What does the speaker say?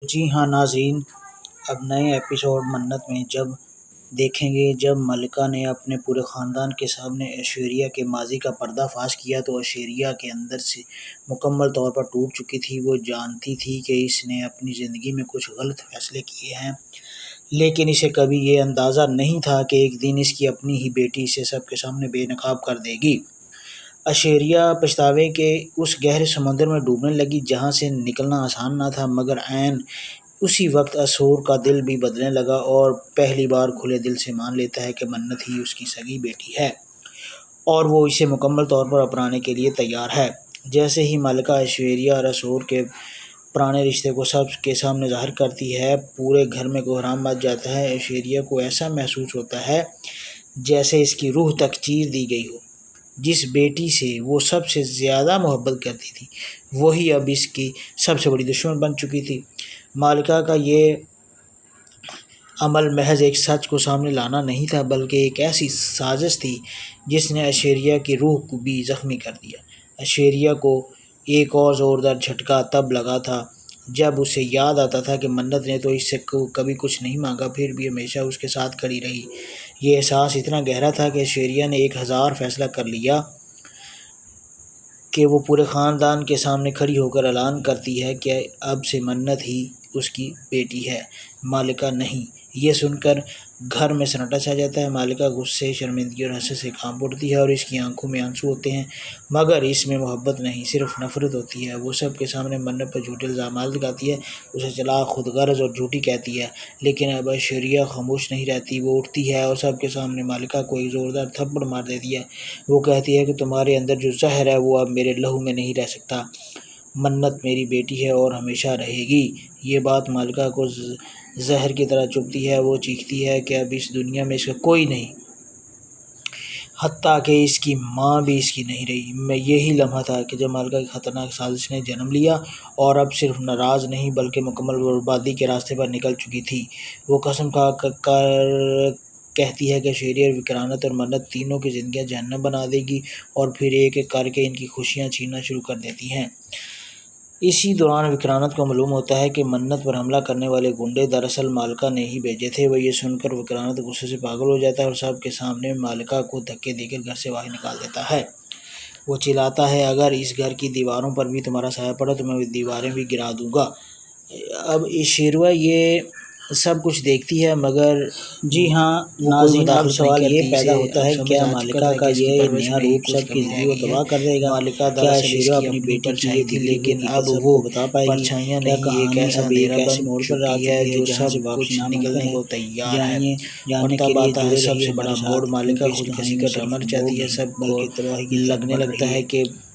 جی ہاں ناظرین، اب نئے ایپیسوڈ منت میں جب دیکھیں گے، جب ملکہ نے اپنے پورے خاندان کے سامنے ایشوریا کے ماضی کا پردہ فاش کیا تو ایشوریا کے اندر سے مکمل طور پر ٹوٹ چکی تھی۔ وہ جانتی تھی کہ اس نے اپنی زندگی میں کچھ غلط فیصلے کیے ہیں، لیکن اسے کبھی یہ اندازہ نہیں تھا کہ ایک دن اس کی اپنی ہی بیٹی اسے سب کے سامنے بے نقاب کر دے گی۔ ایشوریا پچھتاوے کے اس گہرے سمندر میں ڈوبنے لگی جہاں سے نکلنا آسان نہ تھا، مگر عین اسی وقت اسور کا دل بھی بدلنے لگا اور پہلی بار کھلے دل سے مان لیتا ہے کہ منت ہی اس کی سگی بیٹی ہے اور وہ اسے مکمل طور پر اپنانے کے لیے تیار ہے۔ جیسے ہی ملکہ ایشوریا اور اسور کے پرانے رشتے کو سب کے سامنے ظاہر کرتی ہے، پورے گھر میں کوہرام مچ جاتا ہے۔ ایشوریا کو ایسا محسوس ہوتا ہے جیسے اس کی روح تک چیر دی گئی ہو۔ جس بیٹی سے وہ سب سے زیادہ محبت کرتی تھی، وہی اب اس کی سب سے بڑی دشمن بن چکی تھی۔ ملکہ کا یہ عمل محض ایک سچ کو سامنے لانا نہیں تھا، بلکہ ایک ایسی سازش تھی جس نے ایشوریا کی روح کو بھی زخمی کر دیا۔ ایشوریا کو ایک اور زوردار جھٹکا تب لگا تھا جب اسے یاد آتا تھا کہ منت نے تو اس سے کبھی کچھ نہیں مانگا، پھر بھی ہمیشہ اس کے ساتھ کھڑی رہی۔ یہ احساس اتنا گہرا تھا کہ ایشوریا نے 1000 فیصلہ کر لیا کہ وہ پورے خاندان کے سامنے کھڑی ہو کر اعلان کرتی ہے کہ اب سے منت ہی اس کی بیٹی ہے، ملکہ نہیں۔ یہ سن کر گھر میں سناٹا چھا جاتا ہے۔ ملکہ غصے، شرمندگی اور حسرت سے کانپ اٹھتی ہے اور اس کی آنکھوں میں آنسو ہوتے ہیں، مگر اس میں محبت نہیں، صرف نفرت ہوتی ہے۔ وہ سب کے سامنے منت پر جھوٹے الزامات لگاتی ہے، اسے چلاک، خود غرض اور جھوٹی کہتی ہے، لیکن اب ایشوریا خاموش نہیں رہتی۔ وہ اٹھتی ہے اور سب کے سامنے ملکہ کو ایک زوردار تھپڑ مار دیتی ہے۔ وہ کہتی ہے کہ تمہارے اندر جو زہر ہے وہ اب میرے لہو میں نہیں رہ سکتا۔ منت میری بیٹی ہے اور ہمیشہ رہے گی۔ یہ بات ملکہ کو زہر کی طرح چبھتی ہے۔ وہ چیختی ہے کہ اب اس دنیا میں اس کا کوئی نہیں، حتیٰ کہ اس کی ماں بھی اس کی نہیں رہی۔ میں یہی لمحہ تھا کہ جب ملکہ کی خطرناک سازش نے جنم لیا اور اب صرف ناراض نہیں بلکہ مکمل بربادی کے راستے پر نکل چکی تھی۔ وہ قسم کھا کر کہتی ہے کہ ایشوریا، وکرانت اور منت تینوں کی زندگیاں جہنم بنا دے گی اور پھر ایک ایک کر کے ان کی خوشیاں چھیننا شروع کر دیتی ہے۔ اسی دوران وکرانت کو معلوم ہوتا ہے کہ منت پر حملہ کرنے والے گنڈے دراصل ملکہ نے ہی بھیجے تھے۔ وہ یہ سن کر وکرانت غصے سے پاگل ہو جاتا ہے اور سب کے سامنے ملکہ کو دھکے دے کر گھر سے باہر نکال دیتا ہے۔ وہ چلاتا ہے، اگر اس گھر کی دیواروں پر بھی تمہارا سایہ پڑا تو میں وہ دیواریں بھی گرا دوں گا۔ اب ایشوریا یہ سب کچھ دیکھتی ہے، مگر جی ہاں ناظرین، اب سوال یہ پیدا ہوتا ہے کیا ملکہ کا یہ نیا روپ سب کی زندگی کو تباہ کر دے گا؟ کیا ایشوریا اپنی بیٹی کی یہ دلی دل کی سب کو بتا پائے گی؟ کیا کہانی اب ایک ایسے موڑ پر آ چکی ہے جہاں سے واپسی ناممکن ہے؟ جاننے کے لیے جڑے رہیے ہمارے ساتھ، کیونکہ اس کہانی میں صرف موڑ نہیں بلکہ تباہی کی طرف بڑھ رہی ہے۔